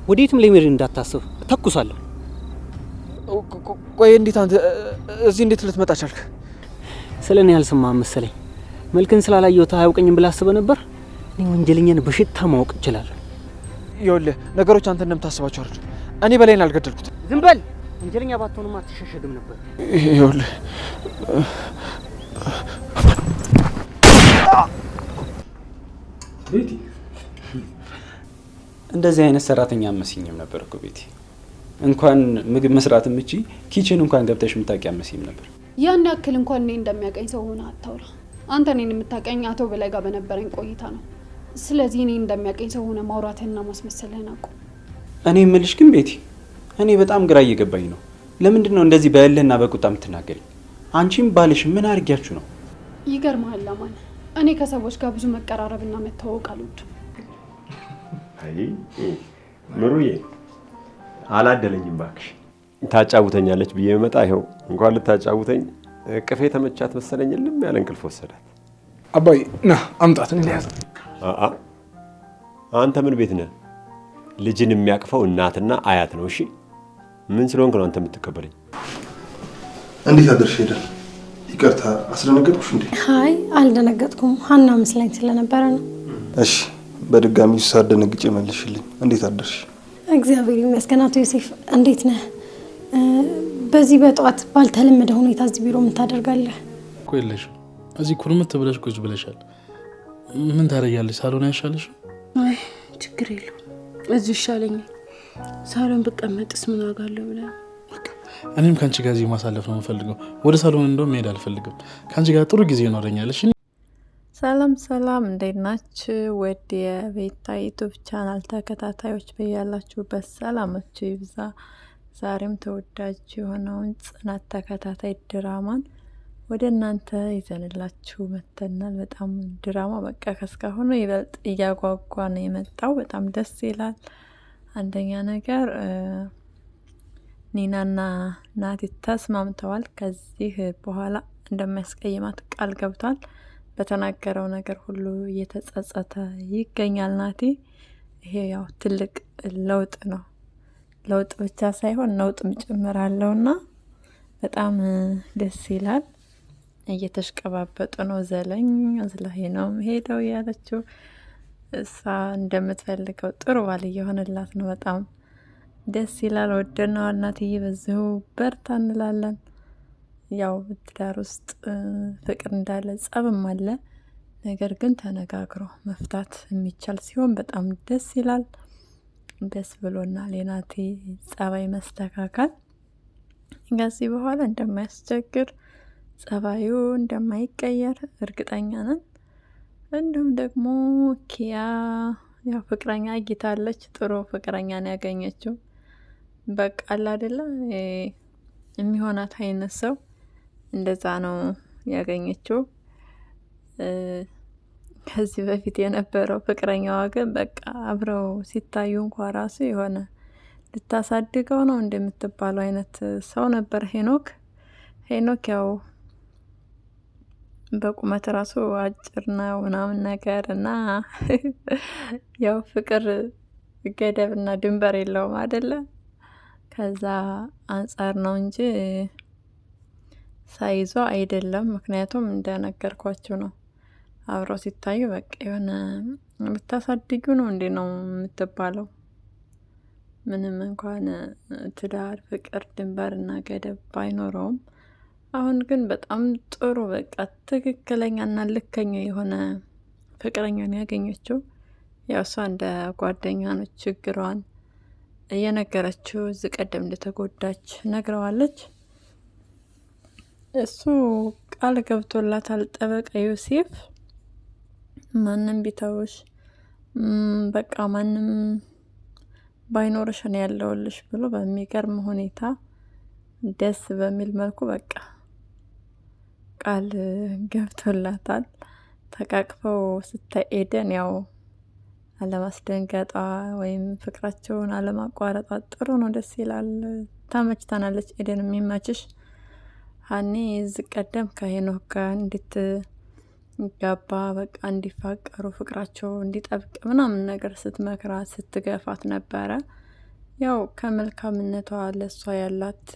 ወዴትም ለመሄድ እንዳታስብ ተኩሳለሁ። ቆይ እንዴት አንተ እዚህ እንዴት ልትመጣ ቻልክ? ስለኔ ያልሰማህ መሰለኝ። መልክን ስላላየሁት አያውቀኝም ብለህ አስበህ ነበር? እኔ ወንጀለኛን በሽታ ማወቅ እችላለሁ። ይኸውልህ ነገሮች አንተ እንደምታስባቸው አይደሉም። እኔ በላይን አልገደልኩትም። ዝም በል። ወንጀለኛ ባትሆንማ አትሸሸግም ነበር። ይኸውልህ ቤቲ እንደዚህ አይነት ሰራተኛ አመስኝም ነበር እኮ ቤቲ። እንኳን ምግብ መስራት ምቺ ኪችን እንኳን ገብተሽ ምታቂ አመስኝም ነበር። ያን ያክል እንኳን እኔ እንደሚያቀኝ ሰው ሆነ አታውራ። አንተ እኔን የምታቀኝ አቶ በላይ ጋር በነበረኝ ቆይታ ነው። ስለዚህ እኔ እንደሚያቀኝ ሰው ሆነ ማውራትህና ማስመሰልህን አቁም። እኔ የምልሽ ግን ቤቲ እኔ በጣም ግራ እየገባኝ ነው። ለምንድን ነው እንደዚህ በእልህና በቁጣ የምትናገሪ? አንቺም ባልሽ ምን አድርጊያችሁ ነው? ይገርምሃል አማን፣ እኔ ከሰዎች ጋር ብዙ መቀራረብና መተዋወቅ አልወድም። አይ ምሩዬ አላደለኝም ባክሽ። ታጫውተኛለች ብዬ መጣ። ይኸው እንኳን ልታጫውተኝ ቅፌ ተመቻት መሰለኝ። ልም ያለ እንቅልፍ ወሰዳት። አባይ ና አምጣት እንያዝ። አንተ ምን ቤት ነህ? ልጅን የሚያቅፈው እናትና አያት ነው። እሺ ምን ስለሆንክ ነው አንተ የምትከበለኝ? እንዴት አደርሽ ሄደን? ይቅርታ አስደነገጥኩሽ እንዴ? አይ አልደነገጥኩም። ሀና መስላኝ ስለነበረ ነው። እሺ በድጋሚ ሳደነግጬ መልሽልኝ። እንዴት አደርሽ? እግዚአብሔር ይመስገን። አቶ ዮሴፍ እንዴት ነህ? በዚህ በጧት ባልተለመደ ሁኔታ እዚህ ቢሮ ምን ታደርጋለህ? እኮ የለሽም። እዚህ ኩርምት ብለሽ ቁጭ ብለሻል። ምን ታደርጊያለሽ? ሳሎን ያሻለሽ? አይ ችግር የለውም እዚህ ይሻለኛል። ሳሎን ብቀመጥስ ምን ዋጋ አለው ብለህ? እኔም ካንቺ ጋር እዚህ ማሳለፍ ነው የምፈልገው። ወደ ሳሎን እንደውም መሄድ አልፈልግም። ካንቺ ጋር ጥሩ ጊዜ ይኖረኛል። እሺ ሰላም ሰላም፣ እንዴት ናችሁ? ወደ የቤታ ዩቲዩብ ቻናል ተከታታዮች በያላችሁበት ሰላማችሁ ይብዛ። ዛሬም ተወዳጅ የሆነውን ጽናት ተከታታይ ድራማን ወደ እናንተ ይዘንላችሁ መተናል። በጣም ድራማ በቃ ከስካሁኑ ይበልጥ እያጓጓ ነው የመጣው። በጣም ደስ ይላል። አንደኛ ነገር ኒናና ናቲ ተስማምተዋል። ከዚህ በኋላ እንደማያስቀይማት ቃል ገብቷል። በተናገረው ነገር ሁሉ እየተጸጸተ ይገኛል ናቲ። ይሄ ያው ትልቅ ለውጥ ነው። ለውጥ ብቻ ሳይሆን ነውጥም ጭምር አለውና በጣም ደስ ይላል። እየተሽቀባበጡ ነው። ዘለኝ አዝላሄ ነው ሄደው ያለችው እሷ እንደምትፈልገው ጥሩ ባል እየሆነላት ነው። በጣም ደስ ይላል። ወደነዋል ናትዬ። በዚሁ በርታ እንላለን። ያው ትዳር ውስጥ ፍቅር እንዳለ ጸብም አለ። ነገር ግን ተነጋግሮ መፍታት የሚቻል ሲሆን በጣም ደስ ይላል። ደስ ብሎናል። የናቲ ጸባይ መስተካከል ከዚህ በኋላ እንደማያስቸግር ጸባዩ እንደማይቀየር እርግጠኛ ነን። እንዲሁም ደግሞ ኪያ ያው ፍቅረኛ አግኝታለች። ጥሩ ፍቅረኛ ነው ያገኘችው። በቃ አለ አይደለ የሚሆናት አይነት ሰው እንደዛ ነው ያገኘችው። ከዚህ በፊት የነበረው ፍቅረኛዋ ግን በቃ አብረው ሲታዩ እንኳን ራሱ የሆነ ልታሳድገው ነው እንደምትባለው አይነት ሰው ነበር ሄኖክ ያው በቁመት ራሱ አጭር ነው ምናምን ነገር እና ያው ፍቅር ገደብና ድንበር የለውም አይደለ? ከዛ አንጻር ነው እንጂ ሳይዞ አይደለም። ምክንያቱም እንደነገርኳችሁ ነው አብረው ሲታዩ በቃ የሆነ ልታሳድጊው ነው እንዴ ነው የምትባለው። ምንም እንኳን ትዳር ፍቅር ድንበርና ገደብ ባይኖረውም አሁን ግን በጣም ጥሩ በቃ ትክክለኛና ልከኛ የሆነ ፍቅረኛን ያገኘችው። ያው እሷ እንደ ጓደኛ ነው ችግሯን እየነገረችው። እዚህ ቀደም እንደተጎዳች ነግረዋለች። እሱ ቃል ገብቶላታል። ጠበቃ ዮሴፍ ማንም ቢተውሽ በቃ ማንም ባይኖርሽ ነው ያለውልሽ ብሎ በሚገርም ሁኔታ ደስ በሚል መልኩ በቃ ቃል ገብቶላታል። ተቃቅፈው ስታይ ኤደን ያው አለማስደንገጧ ወይም ፍቅራቸውን አለማቋረጧ ጥሩ ነው፣ ደስ ይላል። ተመችታናለች ኤደን። የሚመችሽ ሀኒ እዚህ ቀደም ከሄኖክ ጋር እንድትጋባ በቃ እንዲፋቀሩ ፍቅራቸው እንዲጠብቅ ምናምን ነገር ስትመክራት ስትገፋት ነበረ። ያው ከመልካምነቷ ለሷ ያላት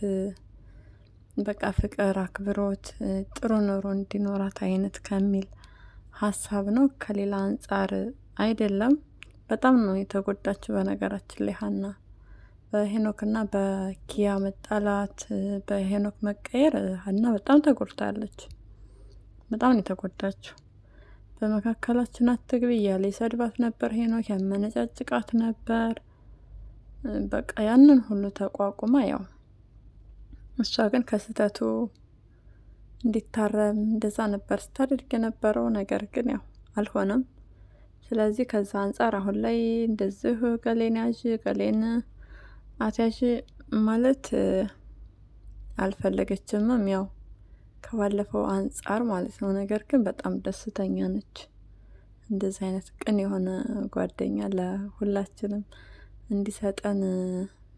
በቃ ፍቅር፣ አክብሮት፣ ጥሩ ኑሮ እንዲኖራት አይነት ከሚል ሀሳብ ነው። ከሌላ አንጻር አይደለም። በጣም ነው የተጎዳችው። በነገራችን ላይ ሀና በሄኖክና በኪያ መጣላት፣ በሄኖክ መቀየር ሀና በጣም ተጎድታለች። በጣም ነው የተጎዳችው። በመካከላችን አትግቢ እያለ ይሰድባት ነበር ሄኖክ፣ ያመነጫጭቃት ነበር። በቃ ያንን ሁሉ ተቋቁማ ያው እሷ ግን ከስህተቱ እንዲታረም እንደዛ ነበር ስታደርግ የነበረው። ነገር ግን ያው አልሆነም። ስለዚህ ከዛ አንጻር አሁን ላይ እንደዚህ ገሌን ያዥ ገሌን አትያዥ ማለት አልፈለገችምም። ያው ከባለፈው አንጻር ማለት ነው። ነገር ግን በጣም ደስተኛ ነች። እንደዚህ አይነት ቅን የሆነ ጓደኛ ለሁላችንም እንዲሰጠን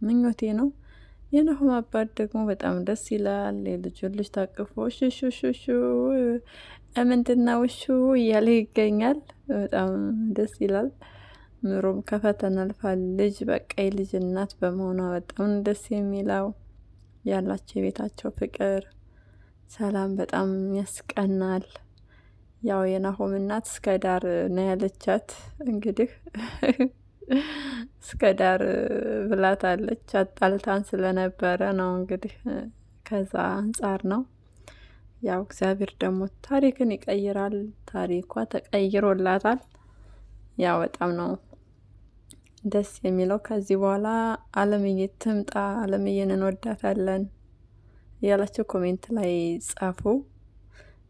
ምኞቴ ነው። የናሆም አባት ደግሞ በጣም ደስ ይላል። የልጁን ልጅ ታቅፎ ሹሹሹሹ ምንድና ውሹ እያለ ይገኛል። በጣም ደስ ይላል። ምሮም ከፈተና አልፋል። ልጅ በቃ የልጅ እናት በመሆኗ በጣም ደስ የሚለው ያላቸው የቤታቸው ፍቅር፣ ሰላም በጣም ያስቀናል። ያው የናሆም እናት እስከ ዳር ነው ያለቻት። እንግዲህ እስከ ዳር ብላታለች። አጣልታን ስለነበረ ነው እንግዲህ ከዛ አንጻር ነው። ያው እግዚአብሔር ደግሞ ታሪክን ይቀይራል። ታሪኳ ተቀይሮላታል። ያው በጣም ነው ደስ የሚለው። ከዚህ በኋላ አለምዬ ትምጣ፣ አለምዬን እንወዳታለን እያላችሁ ኮሜንት ላይ ጻፉ።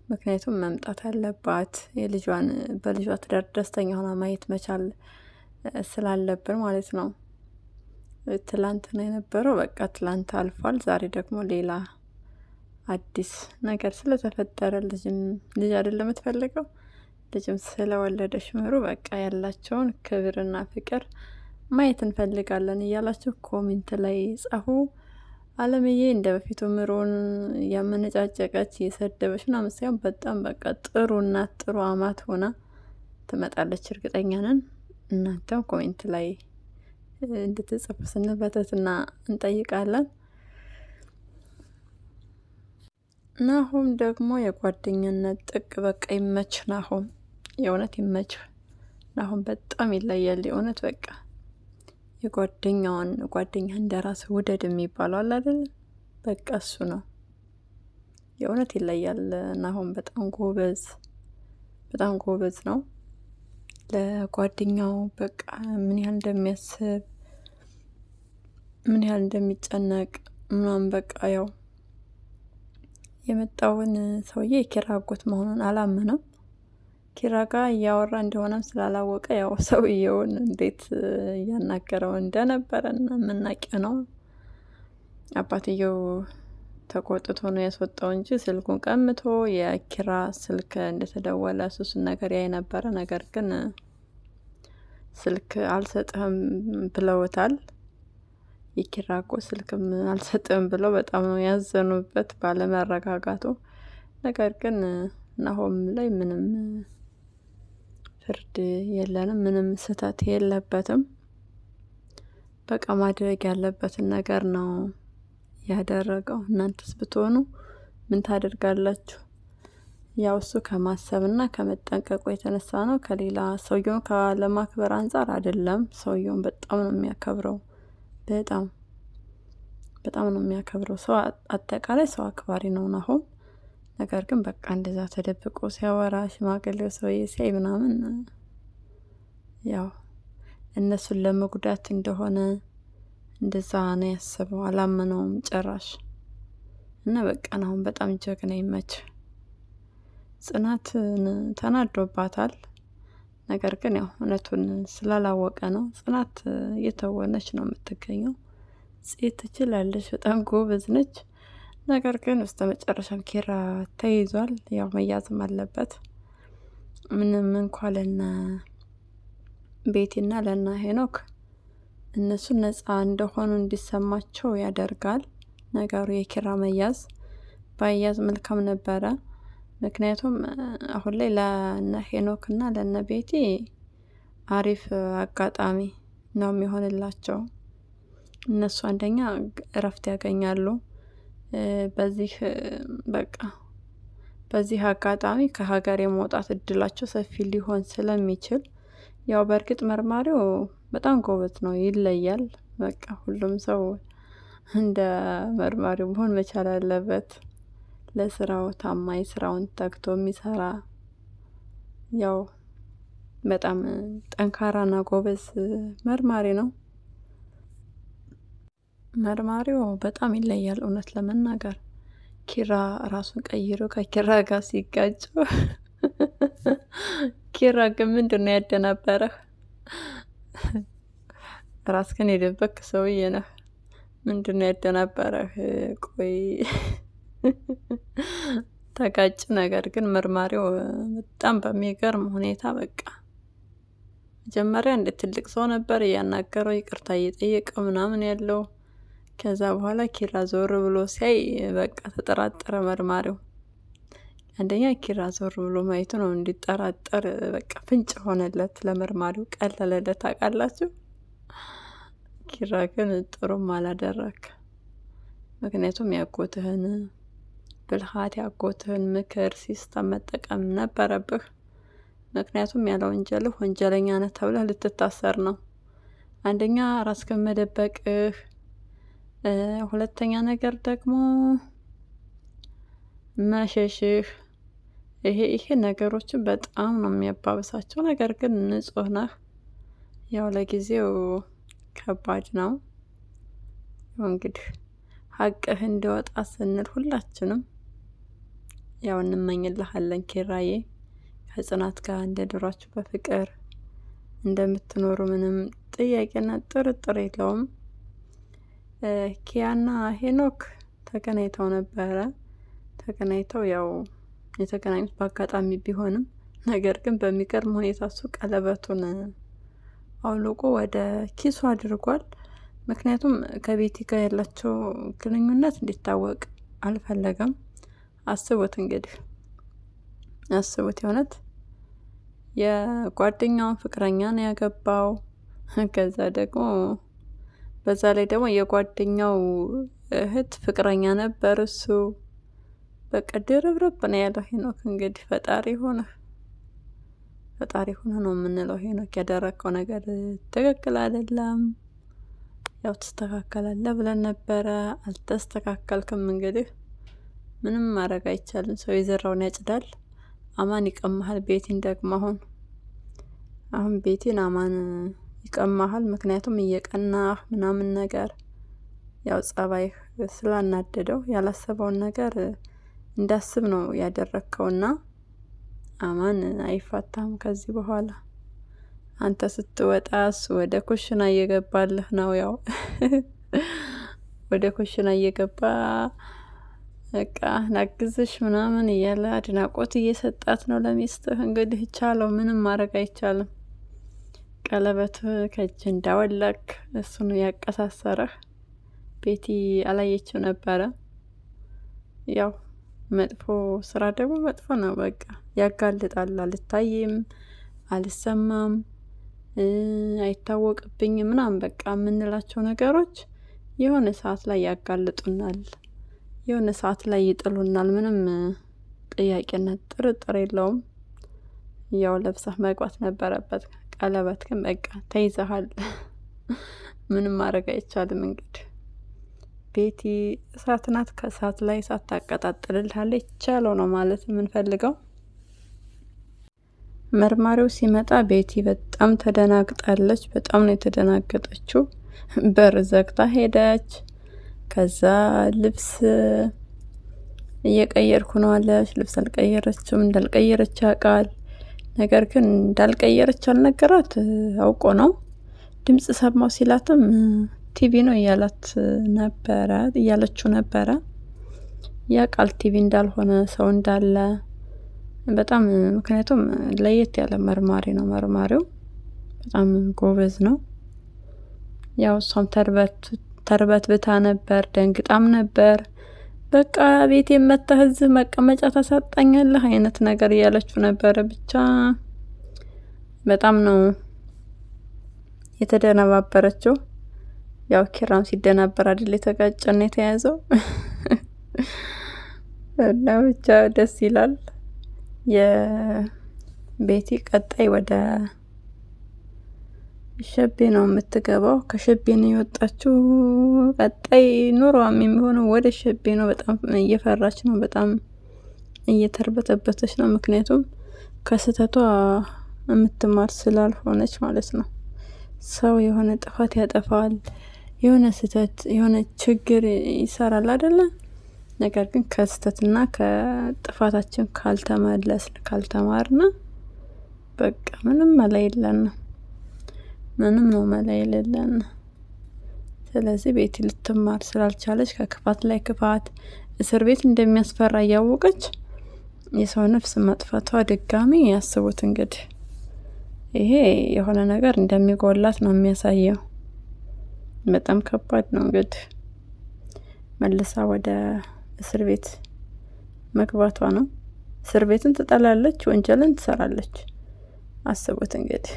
ምክንያቱም መምጣት አለባት። የልጇን በልጇ ትዳር ደስተኛ ሆና ማየት መቻል ስላለብን ማለት ነው። ትላንት ነው የነበረው፣ በቃ ትላንት አልፏል። ዛሬ ደግሞ ሌላ አዲስ ነገር ስለተፈጠረ ልጅ አይደለም የምትፈልገው ልጅም ስለወለደች ምሩ በቃ ያላቸውን ክብርና ፍቅር ማየት እንፈልጋለን እያላችሁ ኮሜንት ላይ ጻፉ። አለምዬ እንደ በፊቱ ምሮን ያመነጫጨቀች የሰደበች ምናምን ሳይሆን በጣም በቃ ጥሩ እናት ጥሩ አማት ሆና ትመጣለች እርግጠኛ ነን። እናንተም ኮሜንት ላይ እንድትጽፉ ስንል በትህትና እንጠይቃለን። ናሆም ደግሞ የጓደኝነት ጥግ በቃ ይመች። ናሆም የእውነት ይመች። ናሆም በጣም ይለያል። የእውነት በቃ የጓደኛዋን ጓደኛ እንደራስ ውደድ የሚባለው አለ አይደል? በቃ እሱ ነው። የእውነት ይለያል። ናሆም በጣም ጎበዝ ነው። ለጓደኛው በቃ ምን ያህል እንደሚያስብ ምን ያህል እንደሚጨነቅ ምናምን በቃ ያው የመጣውን ሰውዬ የኪራ አጎት መሆኑን አላመነም። ኪራ ጋር እያወራ እንደሆነም ስላላወቀ ያው ሰውዬውን እንዴት እያናገረው እንደነበረ የምናውቀው ነው። አባትየው ተቆጥቶ ነው ያስወጣው እንጂ ስልኩን ቀምቶ የኪራ ስልክ እንደተደወለ እሱን ነገር ያይ ነበረ። ነገር ግን ስልክ አልሰጥህም ብለውታል። የኪራ እኮ ስልክም አልሰጥህም ብለው በጣም ነው ያዘኑበት ባለመረጋጋቱ። ነገር ግን ናሆም ላይ ምንም ፍርድ የለንም፣ ምንም ስህተት የለበትም። በቃ ማድረግ ያለበትን ነገር ነው ያደረገው። እናንተስ ብትሆኑ ምን ታደርጋላችሁ? ያው እሱ ከማሰብና ከመጠንቀቁ የተነሳ ነው። ከሌላ ሰውየውን ካለማክበር አንጻር አይደለም። ሰውየውን በጣም ነው የሚያከብረው። በጣም ነው የሚያከብረው። ሰው አጠቃላይ ሰው አክባሪ ነው ናሆም። ነገር ግን በቃ እንደዛ ተደብቆ ሲያወራ ሽማግሌው ሰውዬ ሲያይ ምናምን ያው እነሱን ለመጉዳት እንደሆነ እንደዛ ነው ያሰበው። አላመነውም ጭራሽ። እና በቃ ናሆም በጣም ጀግና ይመች። ጽናት ተናዶባታል። ነገር ግን ያው እውነቱን ስላላወቀ ነው። ጽናት እየተወነች ነው የምትገኘው። ትችላለች፣ በጣም ጎበዝ ነች። ነገር ግን ውስጥ መጨረሻም ኪራ ተይዟል። ያው መያዝም አለበት። ምንም እንኳ ለነ ቤቲና ለና ሄኖክ እነሱ ነፃ እንደሆኑ እንዲሰማቸው ያደርጋል ነገሩ። የኪራ መያዝ ባያዝ መልካም ነበረ። ምክንያቱም አሁን ላይ ለነ ሄኖክና ለነ ቤቲ አሪፍ አጋጣሚ ነው የሚሆንላቸው። እነሱ አንደኛ እረፍት ያገኛሉ። በዚህ በቃ በዚህ አጋጣሚ ከሀገር የመውጣት እድላቸው ሰፊ ሊሆን ስለሚችል ያው በእርግጥ መርማሪው በጣም ጎበዝ ነው፣ ይለያል። በቃ ሁሉም ሰው እንደ መርማሪው መሆን መቻል አለበት። ለስራው ታማኝ፣ ስራውን ተግቶ የሚሰራ ያው በጣም ጠንካራና ጎበዝ መርማሪ ነው። መርማሪው በጣም ይለያል እውነት ለመናገር። ኪራ ራሱን ቀይሮ ከኪራ ጋር ሲጋጩ ኪራ ግን ምንድን ነው ያደናበረህ? ራስህን የደበክ ሰውዬ ነህ። ምንድን ነው ያደናበረህ? ቆይ ተጋጭ። ነገር ግን መርማሪው በጣም በሚገርም ሁኔታ በቃ መጀመሪያ እንደ ትልቅ ሰው ነበር እያናገረው ይቅርታ እየጠየቀው ምናምን ያለው። ከዛ በኋላ ኪራ ዞር ብሎ ሲያይ በቃ ተጠራጠረ መርማሪው። አንደኛ ኪራ ዞር ብሎ ማየቱ ነው እንዲጠራጠር በቃ ፍንጭ ሆነለት፣ ለመርማሪው ቀለለለት። ታውቃላችሁ። ኪራ ግን ጥሩም አላደረክ። ምክንያቱም ያጎትህን ብልሃት ያጎትህን ምክር ሲስተም መጠቀም ነበረብህ። ምክንያቱም ያለ ወንጀልህ ወንጀለኛ ነህ ተብለህ ልትታሰር ነው። አንደኛ ራስህን መደበቅህ፣ ሁለተኛ ነገር ደግሞ መሸሽህ። ይሄ ነገሮችን በጣም ነው የሚያባብሳቸው። ነገር ግን ንጹህ ነህ። ያው ለጊዜው ከባድ ነው። እንግዲህ ሀቅህ እንዲወጣ ስንል ሁላችንም ያው እንመኝልሃለን ኪራዬ። ከጽናት ጋር እንደ ድሯችሁ በፍቅር እንደምትኖሩ ምንም ጥያቄና ጥርጥር የለውም። ኪያና ሄኖክ ተገናኝተው ነበረ። ተገናኝተው ያው የተገናኙት በአጋጣሚ ቢሆንም ነገር ግን በሚገርም ሁኔታ እሱ ቀለበቱን አውልቆ ወደ ኪሱ አድርጓል። ምክንያቱም ከቤቲ ጋር ያላቸው ግንኙነት እንዲታወቅ አልፈለገም። አስቡት እንግዲህ አስቡት፣ የእውነት የጓደኛውን ፍቅረኛ ነው ያገባው። ከዛ ደግሞ በዛ ላይ ደግሞ የጓደኛው እህት ፍቅረኛ ነበር እሱ። በቃ ድርብርብ ነው ያለው ሄኖክ። እንግዲህ ፈጣሪ ሆነ ነው የምንለው። ሄኖክ ያደረከው ነገር ትክክል አይደለም። ያው ትስተካከላለህ ብለን ነበረ፣ አልተስተካከልክም። እንግዲህ ምንም ማድረግ አይቻልም። ሰው የዘራውን ያጭዳል። አማን ይቀማሃል። ቤቲን ደግሞ አሁን ቤቲን አማን ይቀማሃል። ምክንያቱም እየቀናህ ምናምን ነገር ያው ጸባይህ ስላናደደው ያላሰበውን ነገር እንዳስብ ነው ያደረከውና አማን አይፋታም ከዚህ በኋላ። አንተ ስትወጣ እሱ ወደ ኩሽና እየገባልህ ነው። ያው ወደ ኩሽና እየገባ በቃ ላግዝሽ ምናምን እያለ አድናቆት እየሰጣት ነው ለሚስትህ። እንግዲህ ቻለው፣ ምንም ማድረግ አይቻልም። ቀለበት ከእጅ እንዳወለክ እሱን ያቀሳሰረህ ቤቲ አላየችው ነበረ። ያው መጥፎ ስራ ደግሞ መጥፎ ነው። በቃ ያጋልጣል። አልታይም፣ አልሰማም፣ አይታወቅብኝም ምናምን በቃ የምንላቸው ነገሮች የሆነ ሰዓት ላይ ያጋልጡናል፣ የሆነ ሰዓት ላይ ይጥሉናል። ምንም ጥያቄና ጥርጥር የለውም። ያው ለብሰህ መግባት ነበረበት። ቀለበት ግን በቃ ተይዘሃል። ምንም ማድረግ አይቻልም። እንግዲህ ቤቲ እሳት ናት። ከእሳት ላይ እሳት ታቀጣጥልልሃለች። ይቻለው ነው ማለት የምንፈልገው። መርማሪው ሲመጣ ቤቲ በጣም ተደናግጣለች። በጣም ነው የተደናገጠችው። በር ዘግታ ሄደች። ከዛ ልብስ እየቀየርኩ ነው አለች። ልብስ አልቀየረችም። እንዳልቀየረች ያውቃል። ነገር ግን እንዳልቀየረች አልነገራት። አውቆ ነው። ድምጽ ሰማው ሲላትም ቲቪ ነው እያለችው ነበረ። ያውቃል ቲቪ እንዳልሆነ ሰው እንዳለ በጣም። ምክንያቱም ለየት ያለ መርማሪ ነው። መርማሪው በጣም ጎበዝ ነው። ያው እሷም ተርበት ብታ ነበር፣ ደንግጣም ነበር። በቃ ቤት የመጣህ እዚህ መቀመጫ ታሳጣኛለህ አይነት ነገር እያለችው ነበረ። ብቻ በጣም ነው የተደነባበረችው። ያው ኪራም ሲደናበር አይደል የተጋጨና የተያዘው እና ብቻ ደስ ይላል። የቤቲ ቀጣይ ወደ ሸቤ ነው የምትገባው። ከሸቤ ነው የወጣችው። ቀጣይ ኑሮዋም የሚሆነው ወደ ሸቤ ነው። በጣም እየፈራች ነው። በጣም እየተርበተበተች ነው። ምክንያቱም ከስህተቷ የምትማር ስላልሆነች ማለት ነው። ሰው የሆነ ጥፋት ያጠፋል፣ የሆነ ስህተት የሆነ ችግር ይሰራል አይደለ? ነገር ግን ከስህተትና ከጥፋታችን ካልተመለስን ካልተማርና በቃ ምንም መላ የለንም። ምንም ነው መላ የሌለን። ስለዚህ ቤቲ ልትማር ስላልቻለች ከክፋት ላይ ክፋት፣ እስር ቤት እንደሚያስፈራ እያወቀች የሰው ነፍስ ማጥፋቷ ድጋሚ ያስቡት እንግዲህ። ይሄ የሆነ ነገር እንደሚጎላት ነው የሚያሳየው። በጣም ከባድ ነው እንግዲህ። መልሳ ወደ እስር ቤት መግባቷ ነው። እስር ቤትን ትጠላለች፣ ወንጀልን ትሰራለች። አስቡት እንግዲህ።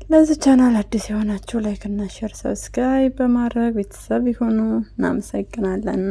ለዚህ ቻናል አዲስ የሆናችሁ ላይክ እና ሼር ሰብስክራይብ በማድረግ ቤተሰብ ይሁኑ። እናመሰግናለን።